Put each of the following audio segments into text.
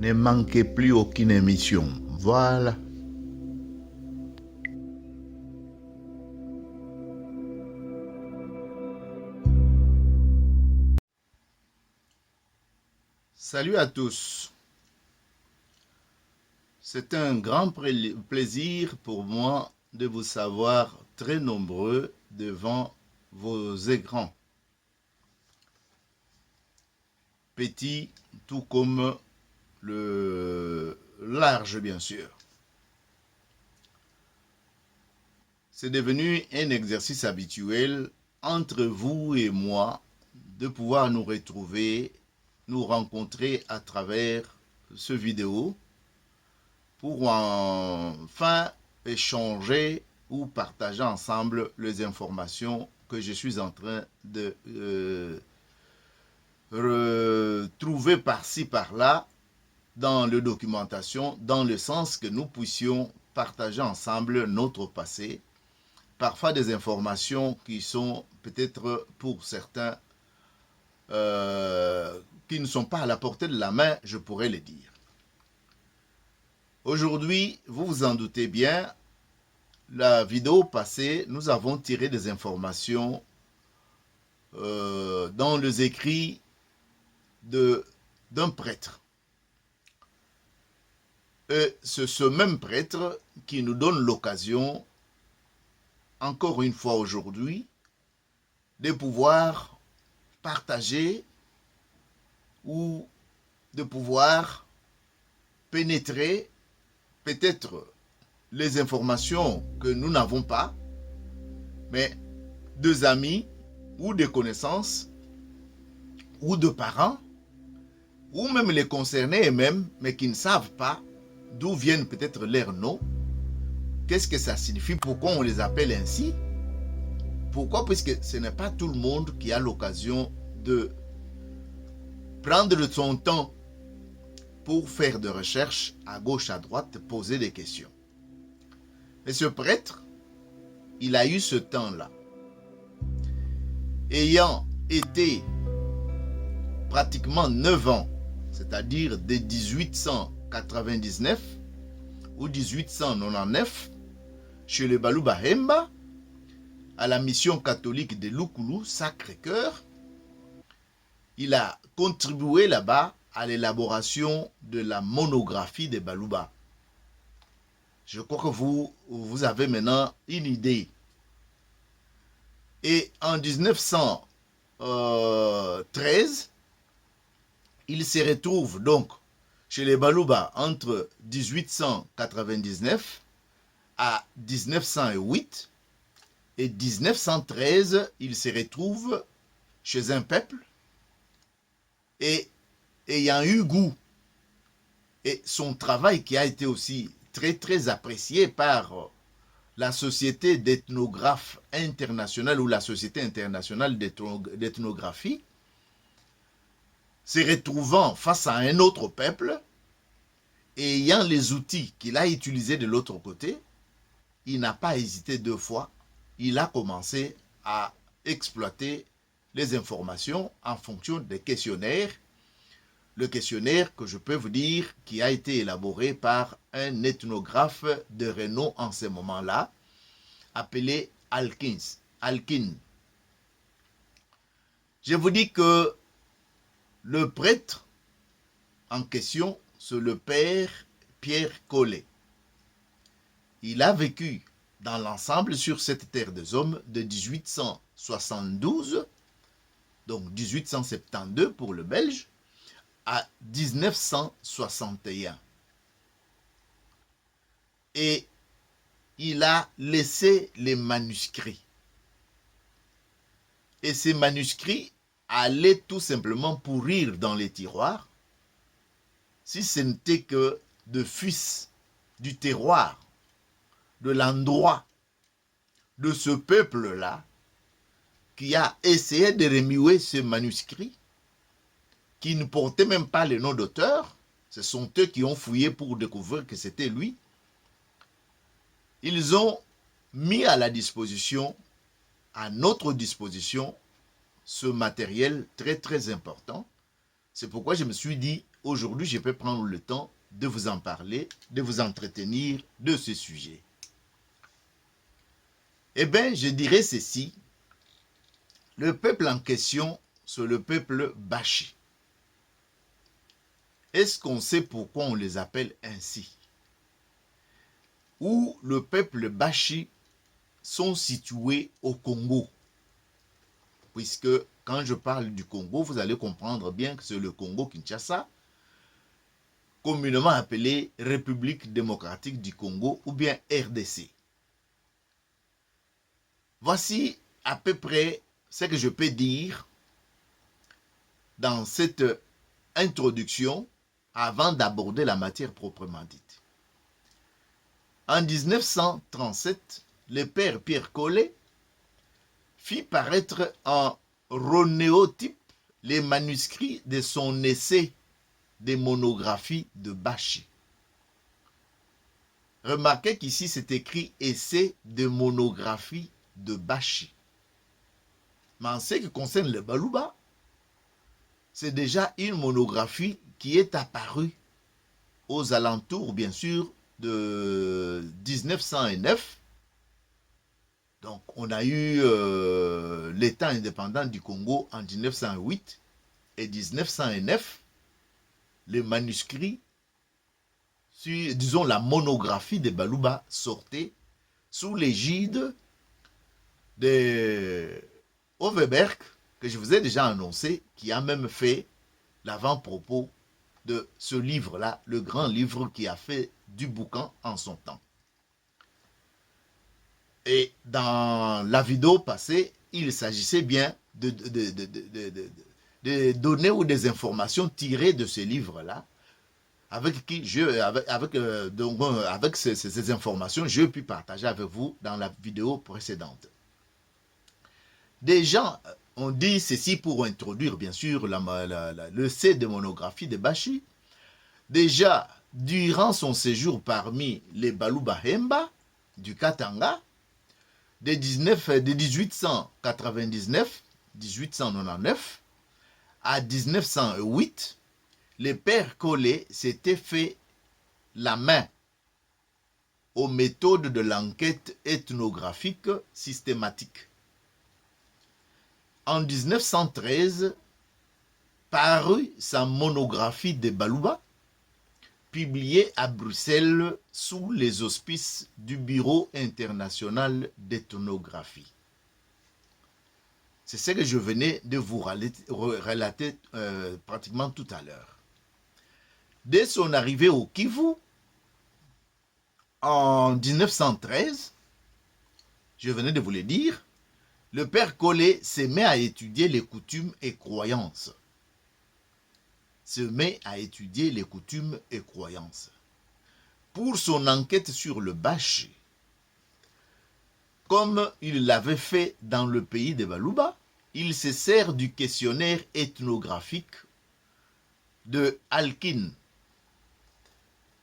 Ne manquez plus aucune émission. Voilà. Salut à tous. C'est un grand plaisir pour moi de vous savoir très nombreux devant vos écrans. Petit, tout comme le large, bien sûr. C'est devenu un exercice habituel entre vous et moi de pouvoir nous retrouver, nous rencontrer à travers ce vidéo pour enfin échanger ou partager ensemble les informations que je suis en train de retrouver par-ci par-là dans la documentation, dans le sens que nous puissions partager ensemble notre passé, parfois des informations qui sont peut-être pour certains qui ne sont pas à la portée de la main, je pourrais le dire. Aujourd'hui, vous vous en doutez bien, la vidéo passée, nous avons tiré des informations dans les écrits d'un prêtre. Et c'est ce même prêtre qui nous donne l'occasion, encore une fois aujourd'hui, de pouvoir partager ou de pouvoir pénétrer peut-être les informations que nous n'avons pas, mais des amis ou des connaissances ou de parents ou même les concernés eux-mêmes, mais qui ne savent pas d'où viennent peut-être leurs noms, qu'est-ce que ça signifie, pourquoi on les appelle ainsi. Pourquoi? Puisque ce n'est pas tout le monde qui a l'occasion de prendre son temps pour faire des recherches à gauche, à droite, poser des questions. Et ce prêtre, il a eu ce temps-là. Ayant été pratiquement 9 ans, c'est-à-dire de 1899 ou 1899, chez les Balou Bahemba, à la mission catholique de Lukulu, Sacré-Cœur, il a contribué là-bas à l'élaboration de la monographie de Balouba. Je crois que vous avez maintenant une idée. Et en 1913, il se retrouve donc chez les Balouba entre 1899 à 1908 et 1913, il se retrouve chez un peuple et ayant eu goût et son travail qui a été aussi très apprécié par la Société d'ethnographes internationale ou la Société internationale d'ethnographie, se retrouvant face à un autre peuple et ayant les outils qu'il a utilisés de l'autre côté, il n'a pas hésité 2 fois, il a commencé à exploiter les informations en fonction des questionnaires. Le questionnaire que je peux vous dire qui a été élaboré par un ethnographe de renom en ce moment-là, appelé Alkin. Je vous dis que le prêtre en question, c'est le père Pierre Collet. Il a vécu dans l'ensemble sur cette terre des hommes de 1872, donc 1872 pour le Belge, à 1961. Et il a laissé les manuscrits. Et ces manuscrits allaient tout simplement pourrir dans les tiroirs si ce n'était que de fils du terroir, de l'endroit, de ce peuple-là, qui a essayé de remuer ces manuscrits, qui ne portaient même pas le nom d'auteur. Ce sont eux qui ont fouillé pour découvrir que c'était lui. Ils ont mis à la disposition, à notre disposition, ce matériel très important. C'est pourquoi je me suis dit, aujourd'hui je peux prendre le temps de vous en parler, de vous entretenir de ce sujet. Eh bien, je dirais ceci. Le peuple en question, c'est le peuple Bashi. Est-ce qu'on sait pourquoi on les appelle ainsi? Où le peuple Bashi sont situés au Congo. Puisque quand je parle du Congo, vous allez comprendre bien que c'est le Congo-Kinshasa, communément appelé République démocratique du Congo ou bien RDC. Voici à peu près ce que je peux dire dans cette introduction avant d'aborder la matière proprement dite. En 1937, le père Pierre Collet fit paraître en ronéotype les manuscrits de son essai des monographies de Bashi. Remarquez qu'ici c'est écrit essai de monographie de Bashi. Mais en ce qui concerne le Baluba, c'est déjà une monographie qui est apparue aux alentours, bien sûr, de 1909. Donc, on a eu l'État indépendant du Congo en 1908 et 1909. Les manuscrits, disons la monographie de Baluba, sortait sous l'égide de Overberg, que je vous ai déjà annoncé, qui a même fait l'avant-propos de ce livre-là, le grand livre qui a fait du boucan en son temps. Et dans la vidéo passée, il s'agissait bien de données ou des informations tirées de ce livre-là, avec ces informations, je puis partager avec vous dans la vidéo précédente. Des gens ont dit ceci pour introduire, bien sûr, le C de monographie de Bashi. Déjà, durant son séjour parmi les Baluba Hemba du Katanga, de 1899 à 1908, le père Collet s'était fait la main aux méthodes de l'enquête ethnographique systématique. En 1913, parut sa monographie de Baluba, publiée à Bruxelles sous les auspices du Bureau international d'ethnographie. C'est ce que je venais de vous relater pratiquement tout à l'heure. Dès son arrivée au Kivu, en 1913, je venais de vous le dire, le père Collet se met à étudier les coutumes et croyances. Pour son enquête sur le Bashi, comme il l'avait fait dans le pays de Baluba, il se sert du questionnaire ethnographique de Alkin,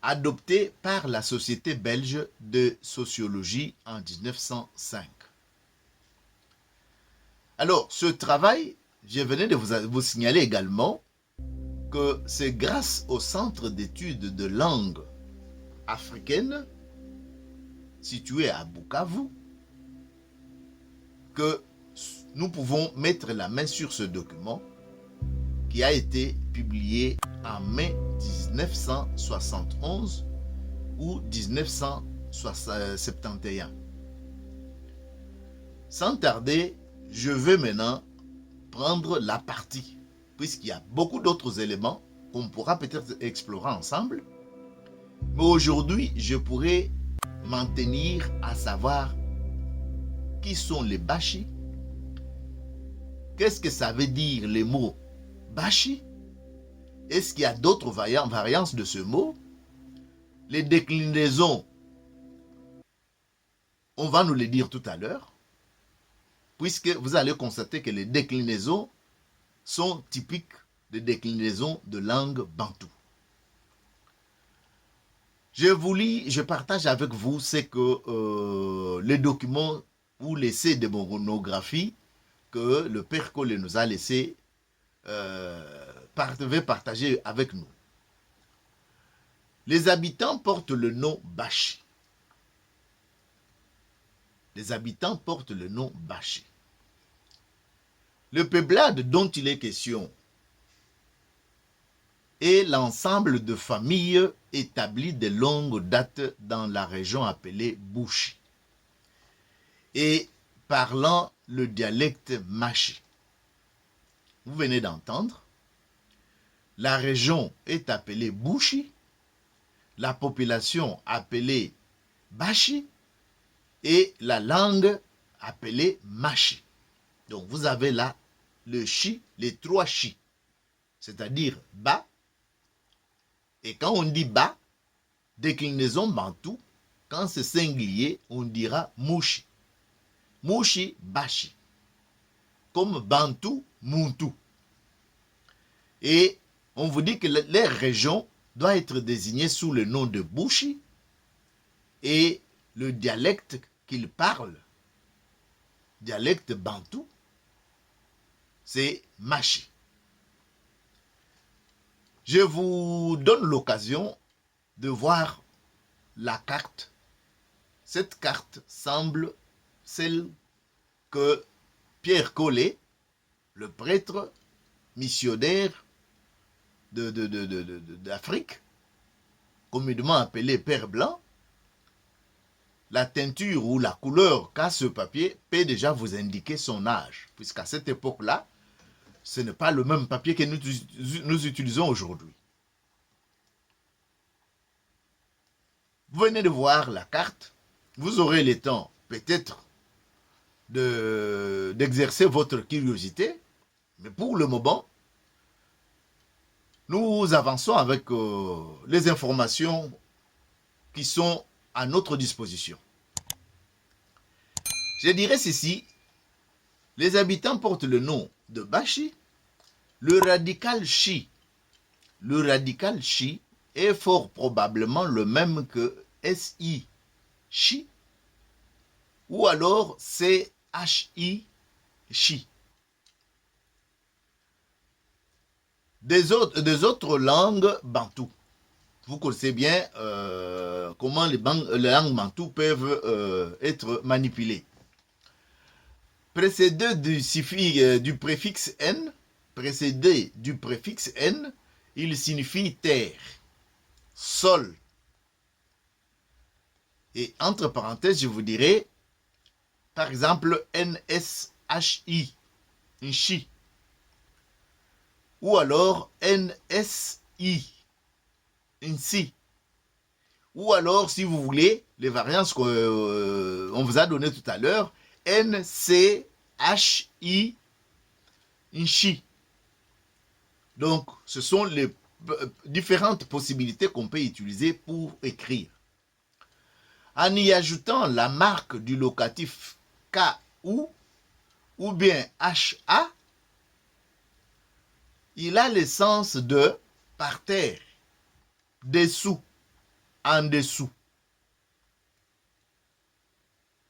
adopté par la Société belge de sociologie en 1905. Alors, ce travail, je venais de vous signaler également que c'est grâce au Centre d'études de langue africaine, situé à Bukavu, que nous pouvons mettre la main sur ce document qui a été publié en mai 1971 ou 1971. Sans tarder, je vais maintenant prendre la partie, puisqu'il y a beaucoup d'autres éléments qu'on pourra peut-être explorer ensemble. Mais aujourd'hui, je pourrais m'en tenir à savoir qui sont les Bashi, qu'est-ce que ça veut dire les mots Bashi, est-ce qu'il y a d'autres variantes de ce mot, les déclinaisons, on va nous les dire tout à l'heure, puisque vous allez constater que les déclinaisons sont typiques des déclinaisons de langue bantou. Je partage avec vous ce que les documents ou l'essai de monographie que le père Collet nous a laissé partager avec nous. Les habitants portent le nom Bashi. Les habitants portent le nom Bashi. Le peuplade dont il est question est l'ensemble de familles établies de longue date dans la région appelée Bushi et parlant le dialecte Mashi. Vous venez d'entendre, la région est appelée Bushi, la population appelée Bashi et la langue appelée Mashi. Donc vous avez là le chi, les trois chi, c'est-à-dire Ba. Et quand on dit Ba, déclinaison bantou, quand c'est singulier, on dira Mushi. Mushi, Bashi. Comme Bantou, Muntu. Et on vous dit que les régions doivent être désignées sous le nom de Bushi et le dialecte qu'ils parlent, dialecte Bantou, c'est Mashi. Je vous donne l'occasion de voir la carte. Cette carte semble celle que Pierre Collet, le prêtre missionnaire d'Afrique, communément appelé Père Blanc, la teinture ou la couleur qu'a ce papier peut déjà vous indiquer son âge, puisqu'à cette époque-là, ce n'est pas le même papier que nous utilisons aujourd'hui. Vous venez de voir la carte, vous aurez le temps peut-être d'exercer votre curiosité, mais pour le moment, nous avançons avec les informations qui sont à notre disposition. Je dirais ceci, les habitants portent le nom de Bashi, le radical chi est fort probablement le même que SI, chi, ou alors CHI, chi. Des autres langues bantoues. Vous connaissez bien comment les langues bantoues peuvent être manipulées. Précédé du préfixe N, il signifie terre, sol. Et entre parenthèses, je vous dirai, par exemple, NSHI, Nchi. Ou alors NSI, Nsi. Ou alors, si vous voulez, les variantes qu'on vous a données tout à l'heure, NCHI, Nchi. Donc, ce sont les différentes possibilités qu'on peut utiliser pour écrire. En y ajoutant la marque du locatif KU ou bien HA, il a le sens de par terre, dessous, en dessous.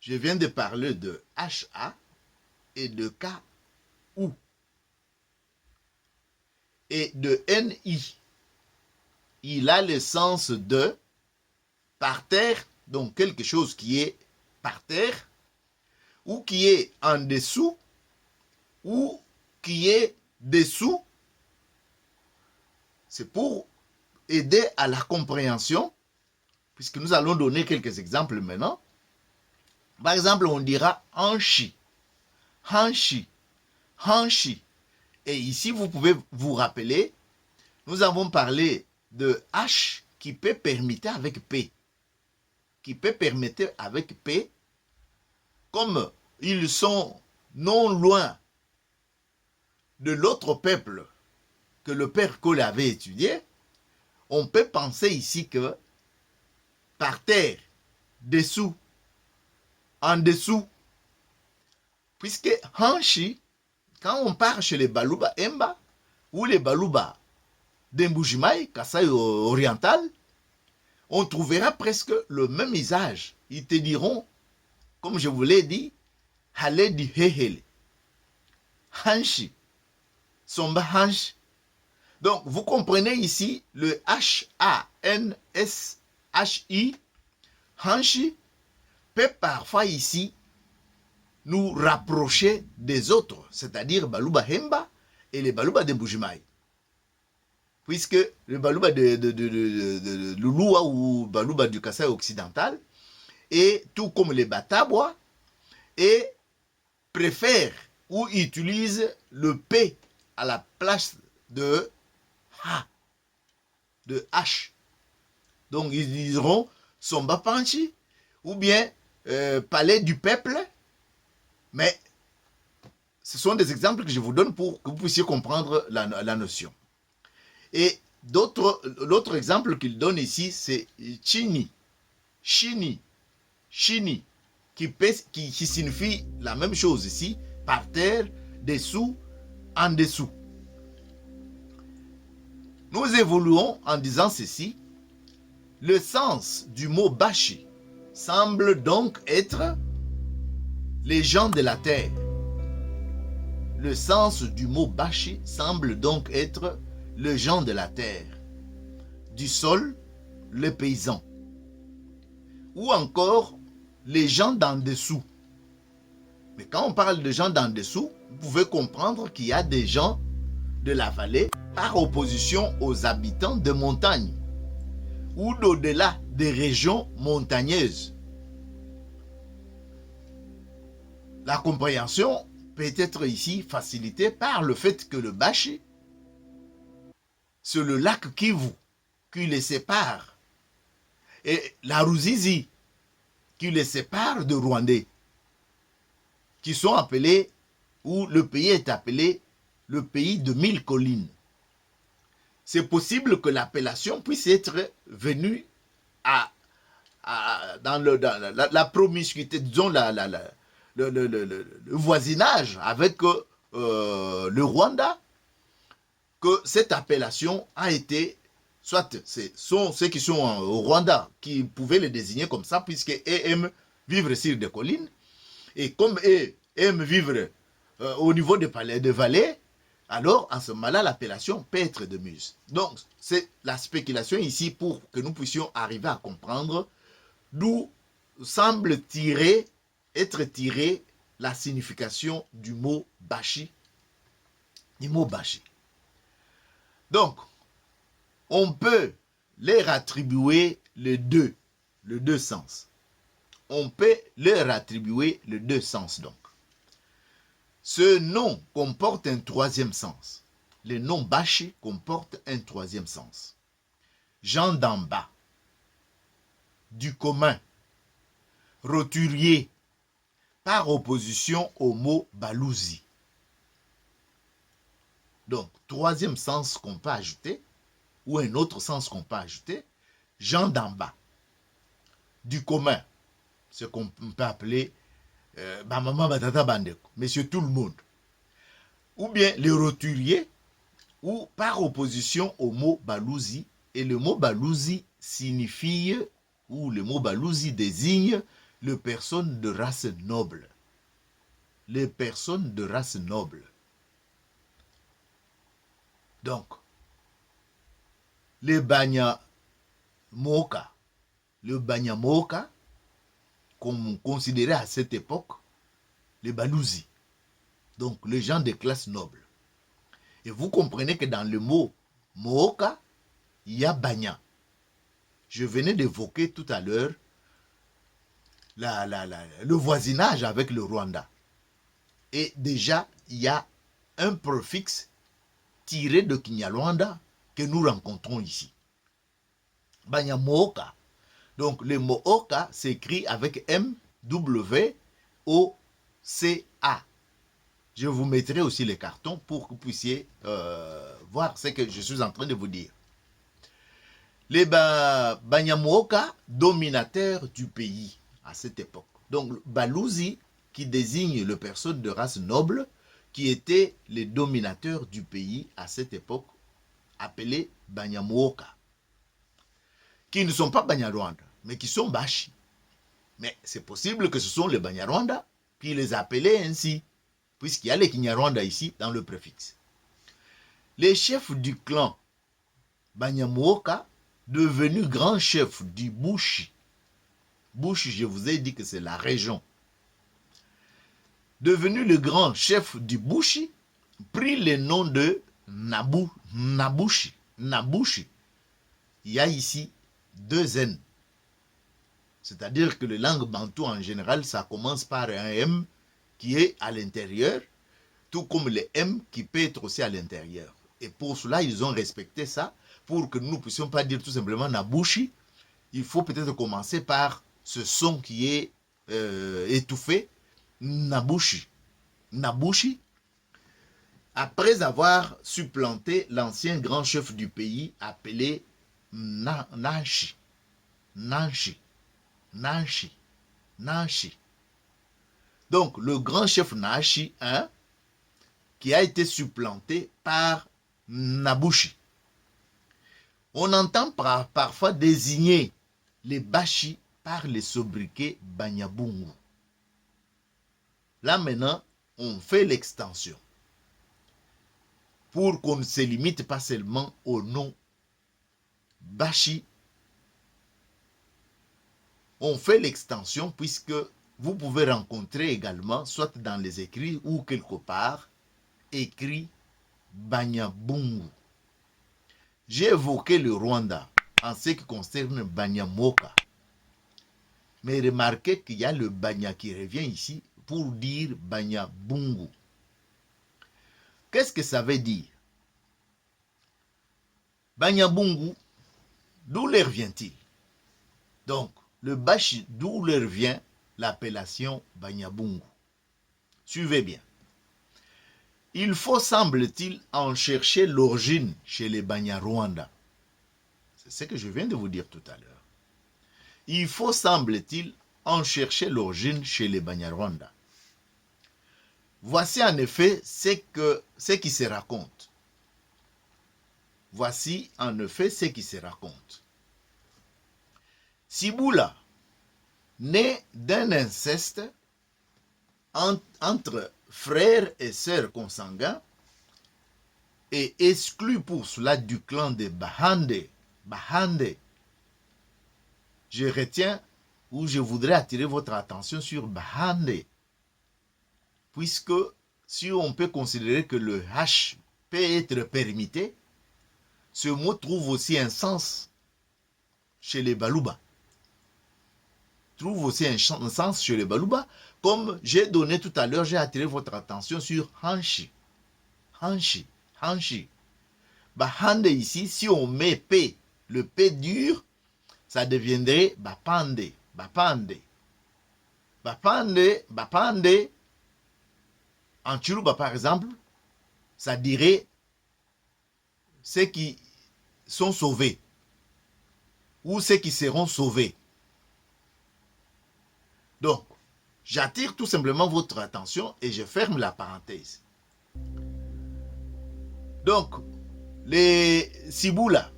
Je viens de parler de HA et de KU. Et de NI, il a le sens de par terre, donc quelque chose qui est par terre, ou qui est en dessous, ou qui est dessous. C'est pour aider à la compréhension, puisque nous allons donner quelques exemples maintenant. Par exemple, on dira hanchi, hanchi, hanchi. Et ici, vous pouvez vous rappeler, nous avons parlé de H qui peut permettre avec P. Comme ils sont non loin de l'autre peuple que le père Collet avait étudié, on peut penser ici que par terre, dessous, en dessous, puisque hanchi, quand on part chez les Baluba Emba ou les Baluba d'Embujimai, Kasaï oriental, on trouvera presque le même usage. Ils te diront, comme je vous l'ai dit, Hale di Hehele, Hanshi, Somba Hanshi. Donc, vous comprenez ici le H-A-N-S-H-I S-H-I, Hanshi, peut parfois ici nous rapprocher des autres, c'est-à-dire Baluba Hemba et les Baluba de Mbujimaï. Puisque le Baluba de Lulua ou Baluba du Kasaï occidental, et tout comme les Batabwa, et préfère ou utilise le P à la place de H. De H. Donc ils diront Somba Panchi ou bien Palais du peuple. Mais ce sont des exemples que je vous donne pour que vous puissiez comprendre la notion. Et l'autre exemple qu'il donne ici, c'est Chini, Chini, Chini, qui signifie la même chose ici, par terre, dessous, en dessous. Nous évoluons en disant ceci. Le sens du mot Bashi semble donc être les gens de la terre. Le sens du mot Bashi semble donc être les gens de la terre, du sol, les paysans, ou encore les gens d'en dessous. Mais quand on parle de gens d'en dessous, vous pouvez comprendre qu'il y a des gens de la vallée par opposition aux habitants de montagne ou d'au-delà des régions montagneuses. La compréhension peut être ici facilitée par le fait que le Bashi, c'est le lac Kivu qui les sépare, et la Ruzizi qui les sépare de Rwandais, qui sont appelés, où le pays est appelé le pays de 1000 collines. C'est possible que l'appellation puisse être venue dans la promiscuité, disons le voisinage avec le Rwanda, que cette appellation a été, soit ce sont ceux qui sont au Rwanda qui pouvaient le désigner comme ça, puisqu'ils aiment vivre sur des collines, et comme ils aiment vivre au niveau des vallées, alors en ce moment-là, l'appellation peut être de muse. Donc, c'est la spéculation ici pour que nous puissions arriver à comprendre d'où semble être tirée la signification du mot Bashi. Du mot Bashi. Donc, on peut leur attribuer les deux sens. On peut leur attribuer les deux sens donc. Ce nom comporte un troisième sens. Le nom Bashi comporte un troisième sens. Gens d'en bas, du commun, roturier, par opposition au mot Balouzi. Donc, troisième sens qu'on peut ajouter, ou un autre sens qu'on peut ajouter, gens d'en bas, du commun, ce qu'on peut appeler maman batata bandeko, monsieur tout le monde, ou bien les roturiers, ou par opposition au mot Balouzi, et le mot Balouzi signifie, ou le mot Balouzi désigne les personnes de race noble. Les personnes de race noble. Donc, les Banyamoka, qu'on considérait à cette époque les Balouzi, donc les gens de classe noble. Et vous comprenez que dans le mot Mooka, il y a Banya. Je venais d'évoquer tout à l'heure le voisinage avec le Rwanda. Et déjà, il y a un préfixe tiré de Kinyarwanda que nous rencontrons ici. Banya Mooka. Donc le Mooka s'écrit avec M-W-O-C-A. Je vous mettrai aussi les cartons pour que vous puissiez voir ce que je suis en train de vous dire. Les Banyamooka, dominateurs du pays à cette époque. Donc Balouzi, qui désigne les personnes de race noble, qui étaient les dominateurs du pays à cette époque, appelés Banyamooka, qui ne sont pas Banyarwanda, mais qui sont Bashi. Mais c'est possible que ce sont les Banyarwanda qui les appelaient ainsi, puisqu'il y a les Kinyarwanda ici dans le préfixe. Les chefs du clan Banyamooka devenu grand chef du Bushi. Bushi, je vous ai dit que c'est la région. Devenu le grand chef du Bushi, prit le nom de Nabushi. Nabushi. Il y a ici 2 N. C'est-à-dire que les langues bantou en général, ça commence par un M qui est à l'intérieur, tout comme le M qui peut être aussi à l'intérieur. Et pour cela, ils ont respecté ça. Pour que nous ne puissions pas dire tout simplement Nabushi, il faut peut-être commencer par ce son qui est étouffé, Nabushi. Nabushi, après avoir supplanté l'ancien grand chef du pays appelé Nanshi. Nanshi. Nanshi. Nanshi. Donc, le grand chef Nanshi, hein, qui a été supplanté par Nabushi. On entend parfois désigner les Bashi par les sobriquets Banyabungu. Là maintenant, on fait l'extension pour qu'on ne se limite pas seulement au nom Bashi. On fait l'extension puisque vous pouvez rencontrer également, soit dans les écrits ou quelque part, écrit Banyabungu. J'ai évoqué le Rwanda en ce qui concerne Banyamoka. Mais remarquez qu'il y a le Banya qui revient ici pour dire Banyabungu. Qu'est-ce que ça veut dire? Banyabungu, d'où leur vient-il? Donc, le Bashi, d'où leur vient l'appellation Banyabungu? Suivez bien. Il faut, semble-t-il, en chercher l'origine chez les Banyarwanda. C'est ce que je viens de vous dire tout à l'heure. Il faut, semble-t-il, en chercher l'origine chez les Banyarwanda. Voici en effet ce qui se raconte. Voici en effet ce qui se raconte. Sibula, né d'un inceste entre frères et sœurs consanguins, et exclu pour cela du clan de Bahande. Bahande. Je retiens ou je voudrais attirer votre attention sur Bahande, puisque si on peut considérer que le H peut être permité, ce mot trouve aussi un sens chez les Baluba. Trouve aussi un sens chez les Baluba, comme j'ai donné tout à l'heure, j'ai attiré votre attention sur Hanshi. Hanshi, Hanshi. Bahande ici, si on met P, le P dur, ça deviendrait Bapande, Bapande. Bapande, Bapande, en Chiluba par exemple, ça dirait ceux qui sont sauvés ou ceux qui seront sauvés. Donc, j'attire tout simplement votre attention et je ferme la parenthèse. Donc, les Sibula,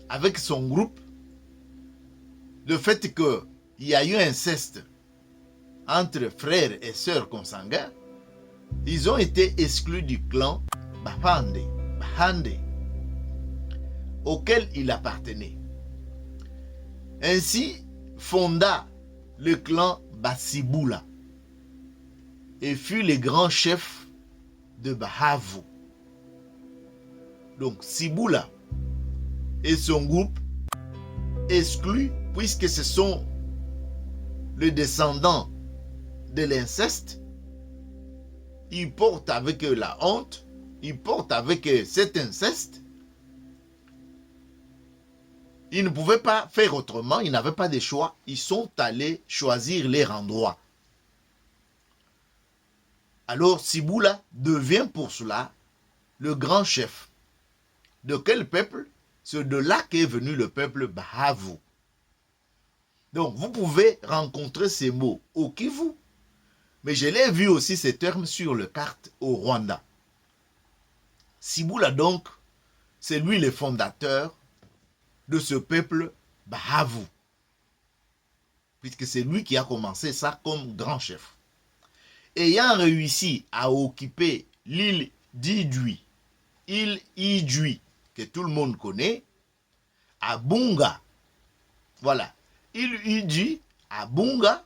avec son groupe, le fait qu'il y a eu inceste entre frères et sœurs consanguins, ils ont été exclus du clan Bahande, auquel il appartenait. Ainsi fonda le clan Basibula et fut le grand chef de Bahavu. Donc Sibula et son groupe exclus, puisque ce sont les descendants de l'inceste, ils portent avec eux la honte, ils portent avec eux cet inceste. Ils ne pouvaient pas faire autrement, ils n'avaient pas de choix, ils sont allés choisir leur endroit. Alors Sibula devient pour cela le grand chef. De quel peuple? C'est de là qu'est venu le peuple Bahavu. Donc vous pouvez rencontrer ces mots au Kivu, mais je l'ai vu aussi ces termes sur le carte au Rwanda. Sibula donc, c'est lui le fondateur de ce peuple Bahavu, puisque c'est lui qui a commencé ça comme grand chef. Ayant réussi à occuper l'île d'Idjui, île Idjui, que tout le monde connaît, à Bunga. Voilà. Idui à Bunga.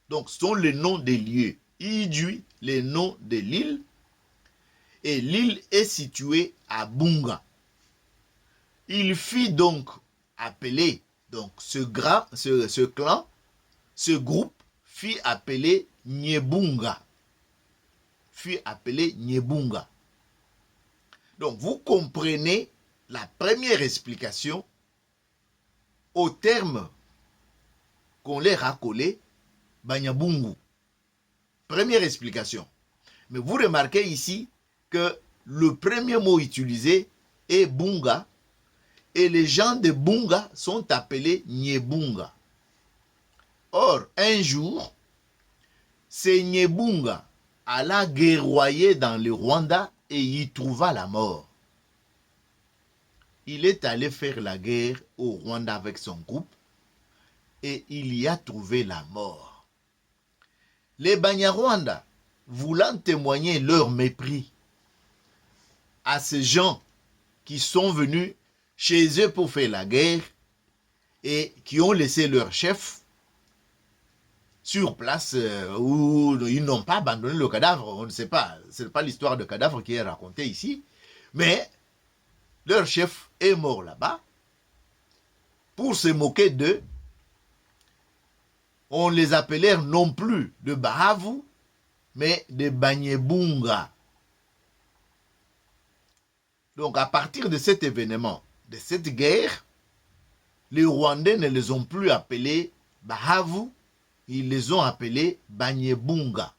Donc, ce sont les noms des lieux. Idui, les noms de l'île. Et l'île est située à Bunga. Il fit donc appeler donc ce clan, ce groupe fit appeler Nyebunga. Fut appelé Nyebunga. Donc vous comprenez la première explication au terme qu'on leur a collé, Banyabungu. Première explication. Mais vous remarquez ici que le premier mot utilisé est Bunga et les gens de Bunga sont appelés Nyebunga. Or, un jour, c'est Nyebunga alla guerroyer dans le Rwanda et y trouva la mort. Il est allé faire la guerre au Rwanda avec son groupe et il y a trouvé la mort. Les Banyarwanda, voulant témoigner leur mépris à ces gens qui sont venus chez eux pour faire la guerre et qui ont laissé leur chef sur place où ils n'ont pas abandonné le cadavre, on ne sait pas, ce n'est pas l'histoire de cadavre qui est racontée ici, mais leur chef est mort là-bas. Pour se moquer d'eux, on les appelait non plus de Bahavu, mais de Banyebunga. Donc à partir de cet événement, de cette guerre, les Rwandais ne les ont plus appelés Bahavu, ils les ont appelés Banyebunga.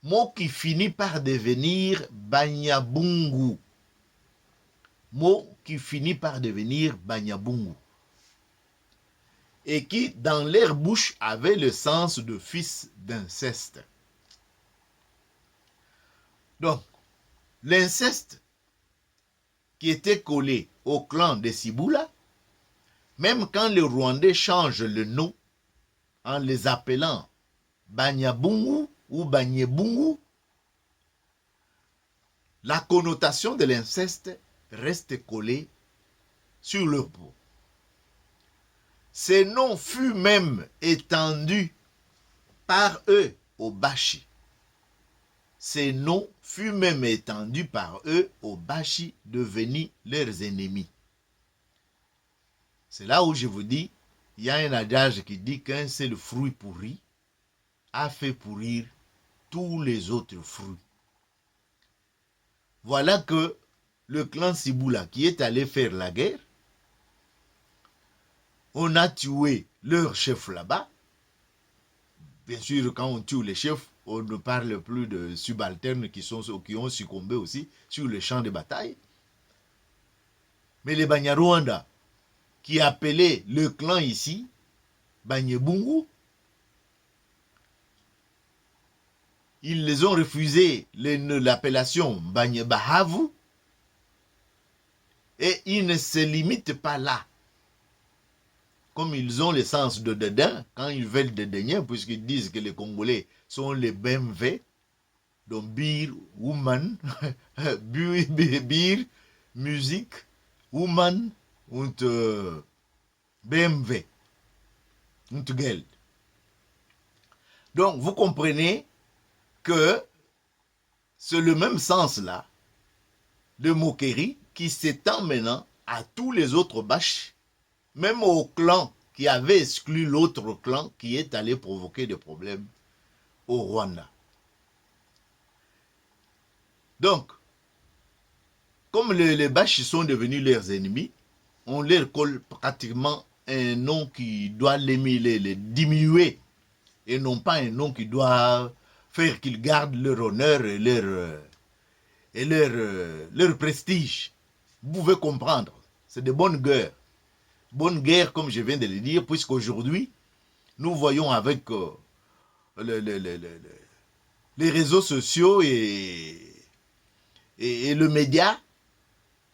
Mot qui finit par devenir Banyabungu. Mot qui finit par devenir Banyabungu. Et qui, dans leur bouche, avait le sens de fils d'inceste. Donc, l'inceste qui était collé au clan de Siboula, même quand les Rwandais changent le nom, en les appelant Banyabungu ou Banyebungu, la connotation de l'inceste reste collée sur leur peau. Ces noms furent même étendus par eux aux Bashi. Ces noms furent même étendus par eux aux Bashi, devenus leurs ennemis. C'est là où je vous dis, il y a un adage qui dit qu'un seul fruit pourri a fait pourrir tous les autres fruits. Voilà que le clan Siboula qui est allé faire la guerre, on a tué leur chef là-bas. Bien sûr, quand on tue les chefs, on ne parle plus de subalternes qui ont succombé aussi sur le champ de bataille. Mais les Banyarwanda, qui appelaient le clan ici Banyebungu, ils les ont refusé l'appellation Banyebahavu et ils ne se limitent pas là. Comme ils ont le sens de dédain, quand ils veulent dédaigner, puisqu'ils disent que les Congolais sont les BMV, donc beer, woman, beer, musique, woman und BMW, und Geld. Donc vous comprenez que c'est le même sens-là de moquerie qui s'étend maintenant à tous les autres bâches, même au clan qui avait exclu l'autre clan qui est allé provoquer des problèmes au Rwanda. Donc, comme les Bashi sont devenus leurs ennemis, on leur colle pratiquement un nom qui doit les diminuer et non pas un nom qui doit faire qu'ils gardent leur honneur et leur prestige. Vous pouvez comprendre, c'est de bonne guerre. Bonne guerre, comme je viens de le dire, puisqu'aujourd'hui, nous voyons avec les réseaux sociaux et le média,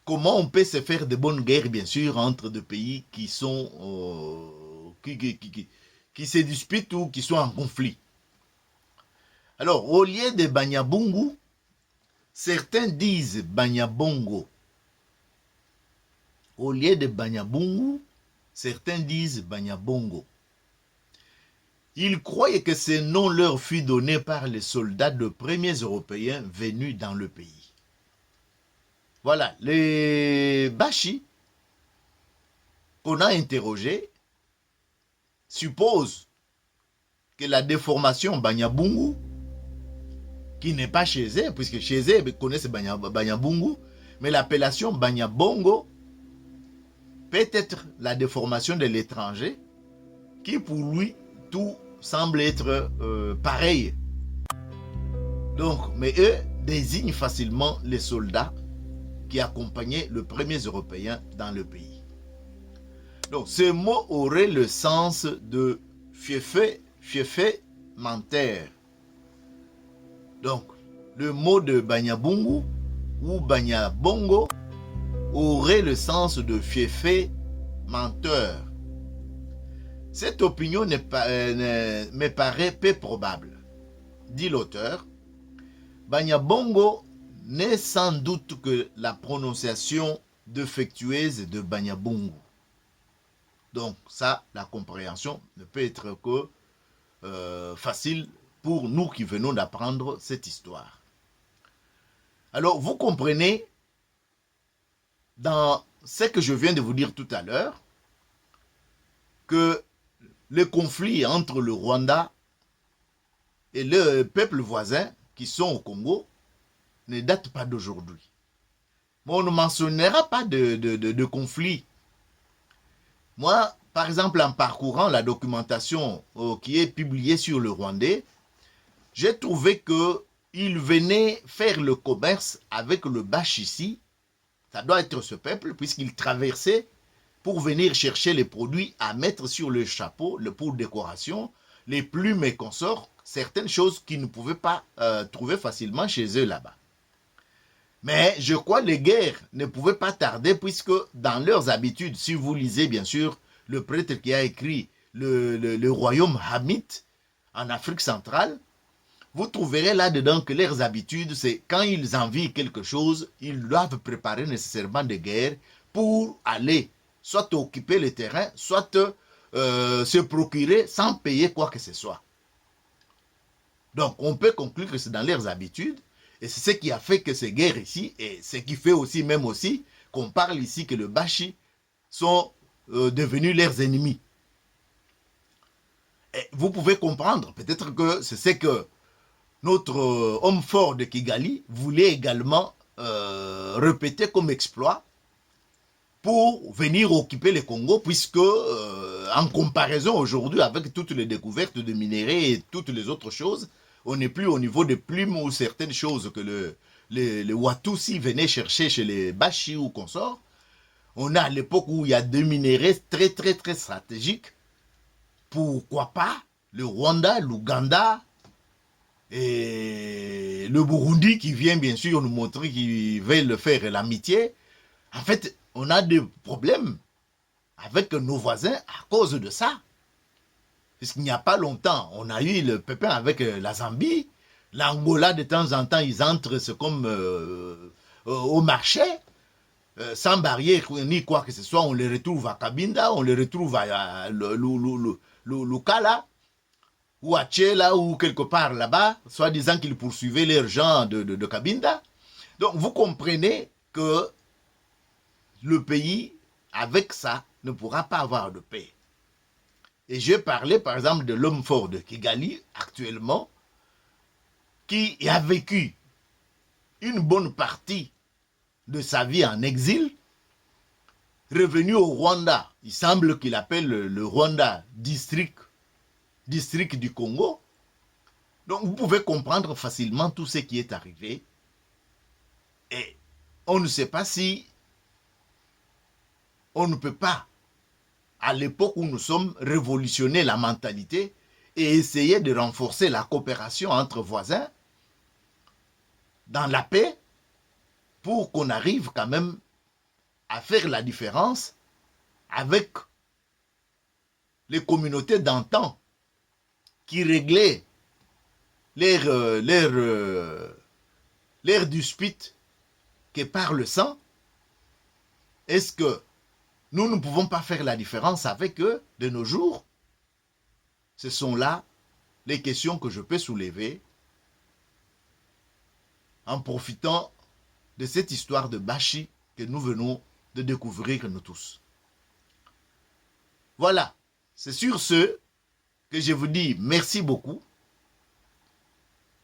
comment on peut se faire de bonnes guerres, bien sûr, entre deux pays qui sont qui se disputent ou qui sont en conflit. Alors, au lieu de Banyabungu, certains disent Banyabongo. Au lieu de Banyabungu, certains disent Banyabongo. Ils croyaient que ce nom leur fut donné par les soldats de premiers Européens venus dans le pays. Voilà, les Bashi qu'on a interrogés supposent que la déformation Banyabungu, qui n'est pas chez eux, puisque chez eux, ils connaissent Banyabungu, mais l'appellation Banyabongo peut être la déformation de l'étranger, qui pour lui, tout semble être pareil. Donc, mais eux désignent facilement les soldats qui accompagnaient les premiers Européens dans le pays. Donc, ce mot aurait le sens de fiefé menteur. Donc, le mot de Banyabungu ou Banyabongo aurait le sens de fiefé menteur. Cette opinion me paraît peu probable. Dit l'auteur, Banyabongo n'est sans doute que la prononciation défectueuse de Banyabungu. Donc ça, la compréhension ne peut être que facile pour nous qui venons d'apprendre cette histoire. Alors vous comprenez, dans ce que je viens de vous dire tout à l'heure, que le conflit entre le Rwanda et le peuple voisin qui sont au Congo ne date pas d'aujourd'hui. Mais on ne mentionnera pas de conflit. Moi, par exemple, en parcourant la documentation qui est publiée sur le Rwandais, j'ai trouvé qu'il venait faire le commerce avec le Bachissi. Ça doit être ce peuple, puisqu'il traversait pour venir chercher les produits à mettre sur le chapeau, pour décoration, les plumes et consorts, certaines choses qu'ils ne pouvaient pas trouver facilement chez eux là-bas. Mais je crois que les guerres ne pouvaient pas tarder, puisque dans leurs habitudes, si vous lisez bien sûr le prêtre qui a écrit le royaume Hamite en Afrique centrale, vous trouverez là-dedans que leurs habitudes, c'est quand ils envient quelque chose, ils doivent préparer nécessairement des guerres pour aller soit occuper le terrain, soit se procurer sans payer quoi que ce soit. Donc on peut conclure que c'est dans leurs habitudes, et c'est ce qui a fait que ces guerres ici, et ce qui fait aussi même aussi qu'on parle ici que les Bashi sont devenus leurs ennemis. Et vous pouvez comprendre, peut-être que c'est ce que notre homme fort de Kigali voulait également répéter comme exploit pour venir occuper le Congo, puisque en comparaison aujourd'hui avec toutes les découvertes de minéraux et toutes les autres choses, on n'est plus au niveau des plumes ou certaines choses que les Watusi venaient chercher chez les Bashi ou consorts. On a à l'époque où il y a des minéraux très très très stratégiques. Pourquoi pas le Rwanda, l'Ouganda et le Burundi qui vient bien sûr nous montrer qu'ils veulent faire l'amitié. En fait, on a des problèmes avec nos voisins à cause de ça. Puisqu'il n'y a pas longtemps, on a eu le pépin avec la Zambie. L'Angola, de temps en temps, ils entrent, c'est comme au marché, sans barrière ni quoi que ce soit. On les retrouve à Kabinda, on les retrouve à Lukala, ou à Tchela, ou quelque part là-bas, soit disant qu'ils poursuivaient leurs gens de Kabinda. Donc vous comprenez que le pays, avec ça, ne pourra pas avoir de paix. Et j'ai parlé, par exemple, de l'homme fort de Kigali, actuellement, qui a vécu une bonne partie de sa vie en exil, revenu au Rwanda. Il semble qu'il appelle le Rwanda district du Congo. Donc vous pouvez comprendre facilement tout ce qui est arrivé. Et on ne sait pas si on ne peut pas, à l'époque où nous sommes, révolutionner la mentalité et essayer de renforcer la coopération entre voisins dans la paix pour qu'on arrive quand même à faire la différence avec les communautés d'antan qui réglaient leurs disputes que par le sang. Est-ce que nous ne pouvons pas faire la différence avec eux de nos jours. Ce sont là les questions que je peux soulever en profitant de cette histoire de Bashi que nous venons de découvrir nous tous. Voilà, c'est sur ce que je vous dis merci beaucoup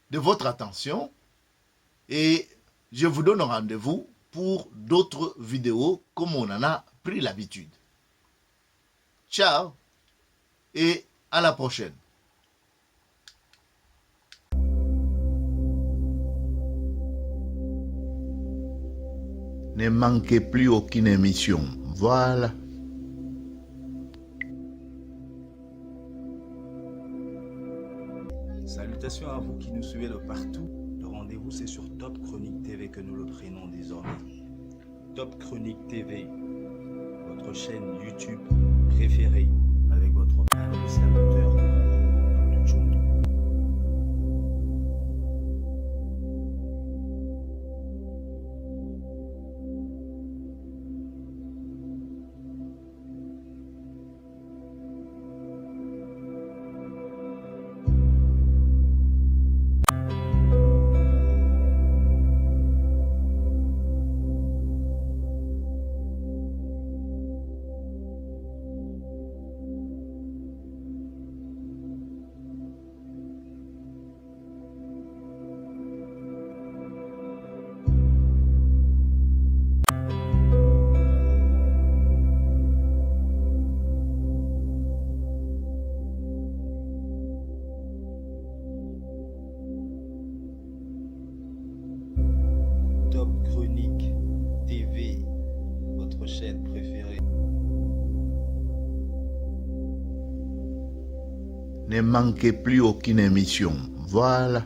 de votre attention et je vous donne rendez-vous pour d'autres vidéos comme on en a pris l'habitude. Ciao et à la prochaine. Ne manquez plus aucune émission. Voilà. Salutations à vous qui nous suivez de partout. Le rendez-vous, c'est sur Top Chronique TV que nous le prenons désormais. Top Chronique TV, votre chaîne YouTube préférée avec votre observateur de Jumbo. Top Chronique TV, votre chaîne préférée. Ne manquez plus aucune émission. Voilà.